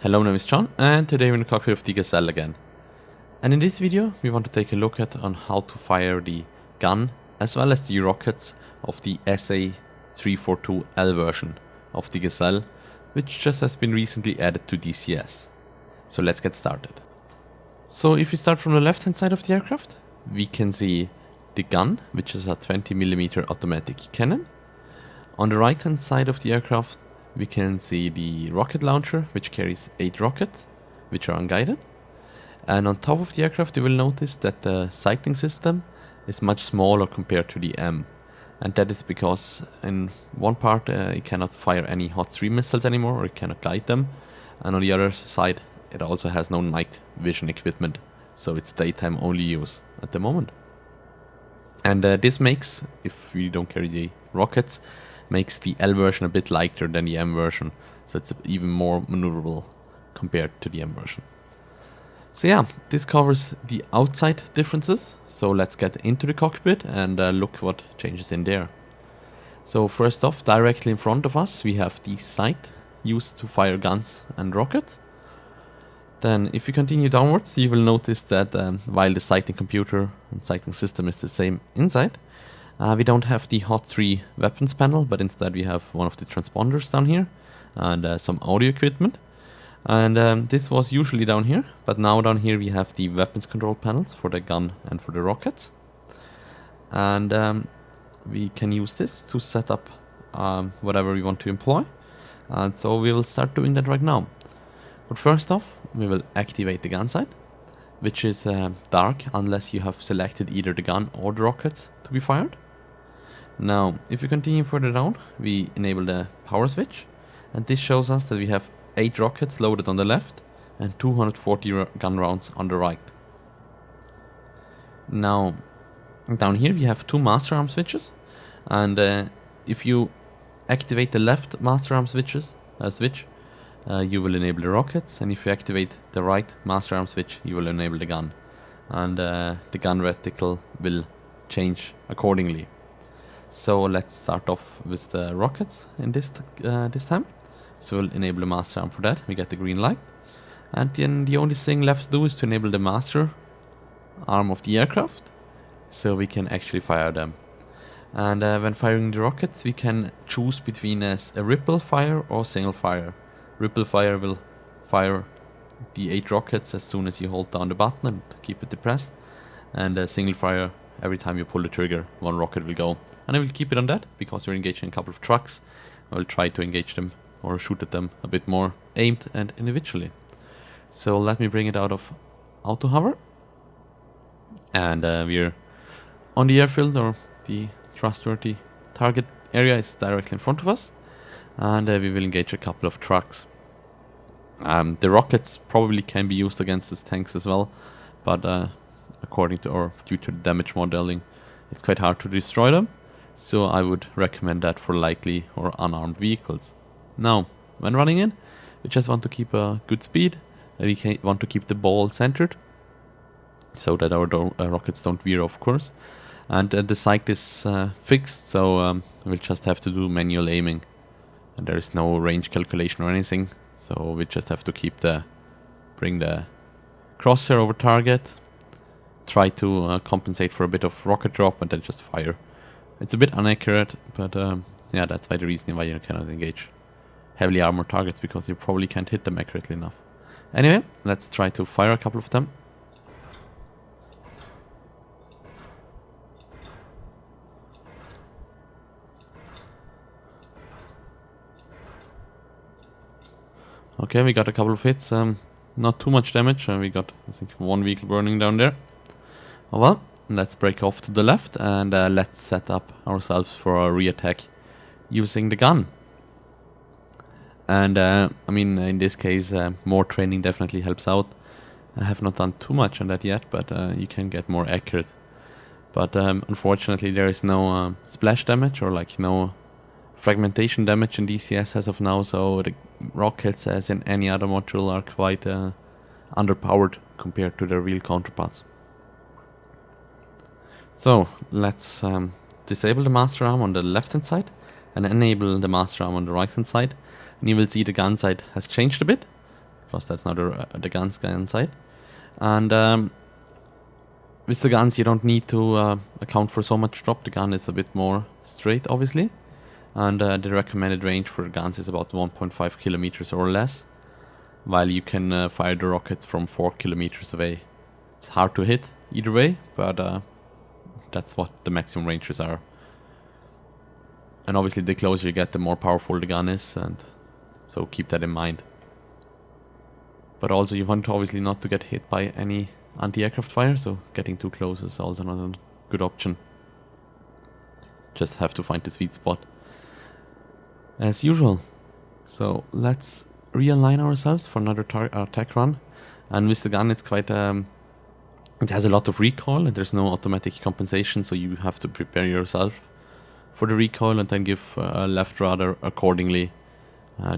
Hello, my name is John, and today we're in the cockpit of the Gazelle again. And in this video, we want to take a look at on how to fire the gun as well as the rockets of the SA342L version of the Gazelle, which just has been recently added to DCS. So let's get started. So if we start from the left hand side of the aircraft, we can see the gun, which is a 20mm automatic cannon. On the right hand side of the aircraft, we can see the rocket launcher, which carries 8 rockets, which are unguided. And on top of the aircraft, you will notice that the sighting system is much smaller compared to the M. And that is because in one part it cannot fire any hot stream missiles anymore, or it cannot guide them. And on the other side, it also has no night vision equipment, so it's daytime only use at the moment. And this makes, if we don't carry the rockets, makes the L version a bit lighter than the M version, so it's even more maneuverable compared to the M version. So yeah, this covers the outside differences, so let's get into the cockpit and look what changes in there. So first off, directly in front of us we have the sight used to fire guns and rockets. Then if you continue downwards, you will notice that while the sighting computer and sighting system is the same inside, we don't have the Hot 3 weapons panel, but instead we have one of the transponders down here and some audio equipment. And this was usually down here, but now down here we have the weapons control panels for the gun and for the rockets. And we can use this to set up whatever we want to employ. And so we will start doing that right now. But first off, we will activate the gun sight, which is dark unless you have selected either the gun or the rockets to be fired. Now, if you continue further down, we enable the power switch, and this shows us that we have 8 rockets loaded on the left and 240 gun rounds on the right. Now, down here we have 2 master arm switches, and if you activate the left master arm switch, you will enable the rockets, and if you activate the right master arm switch, you will enable the gun, and the gun reticle will change accordingly. So let's start off with the rockets in this time. So we'll enable the master arm for that. We get the green light, and then the only thing left to do is to enable the master arm of the aircraft, so we can actually fire them. And when firing the rockets, we can choose between a ripple fire or single fire. Ripple fire will fire the 8 rockets as soon as you hold down the button and keep it depressed, and a single fire, every time you pull the trigger, 1 rocket will go. And I will keep it on that because we're engaging a couple of trucks. I will try to engage them or shoot at them a bit more aimed and individually. So let me bring it out of auto hover, and we're on the airfield, or the trustworthy target area is directly in front of us, and we will engage a couple of trucks. The rockets probably can be used against these tanks as well, but according to, or due to the damage modeling, it's quite hard to destroy them, so I would recommend that for lightly or unarmed vehicles. Now, when running in, we just want to keep a good speed, and we want to keep the ball centered, so that our rockets don't veer, of course. And the sight is fixed, so we'll just have to do manual aiming. And there is no range calculation or anything, so we just have to bring the crosshair over target, try to compensate for a bit of rocket drop, and then just fire. It's a bit inaccurate, but yeah, that's the reason why you cannot engage heavily armored targets, because you probably can't hit them accurately enough. Anyway, let's try to fire a couple of them. Okay, we got a couple of hits, not too much damage, we got, I think, 1 vehicle burning down there. Oh well, let's break off to the left, and let's set up ourselves for a re-attack using the gun. And I mean, in this case, more training definitely helps out. I have not done too much on that yet, but you can get more accurate. But unfortunately there is no splash damage, or like no fragmentation damage in DCS as of now, so the rockets, as in any other module, are quite underpowered compared to their real counterparts. So let's disable the master arm on the left hand side and enable the master arm on the right hand side, and you will see the gun sight has changed a bit, because that's now the guns guy inside. And with the guns, you don't need to account for so much drop. The gun is a bit more straight, obviously. And the recommended range for guns is about 1.5 kilometers or less, while you can fire the rockets from 4 kilometers away. It's hard to hit either way, but that's what the maximum ranges are. And obviously the closer you get, the more powerful the gun is, and so keep that in mind. But also you want obviously not to get hit by any anti-aircraft fire, so getting too close is also not a good option. Just have to find the sweet spot, as usual. So let's realign ourselves for another attack run. And with the gun, it's quite it has a lot of recoil, and there's no automatic compensation, so you have to prepare yourself for the recoil and then give a left rudder accordingly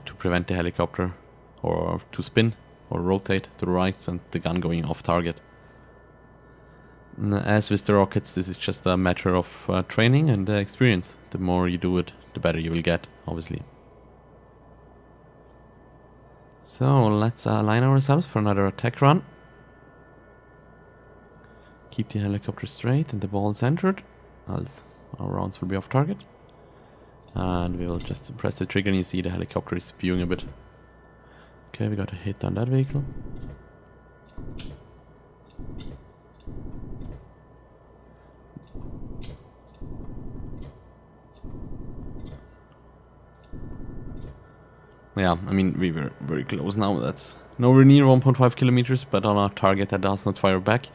to prevent the helicopter or to spin or rotate to the right and the gun going off target. As with the rockets, this is just a matter of training and experience. The more you do it, the better you will get, obviously. So let's align ourselves for another attack run. Keep the helicopter straight and the ball centered, else our rounds will be off target. And we will just press the trigger and you see the helicopter is spewing a bit. Okay, we got a hit on that vehicle. Yeah, I mean, we were very close now. That's nowhere near 1.5 kilometers, but on a target that does not fire back,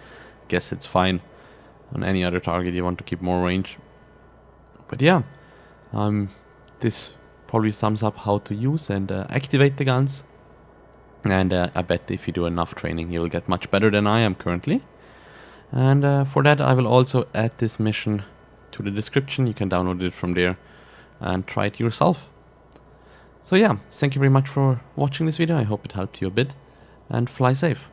guess it's fine. On any other target you want to keep more range. But yeah, this probably sums up how to use and activate the guns. And I bet if you do enough training, you'll get much better than I am currently. And for that, I will also add this mission to the description. You can download it from there and try it yourself. So yeah, thank you very much for watching this video. I hope it helped you a bit, and fly safe.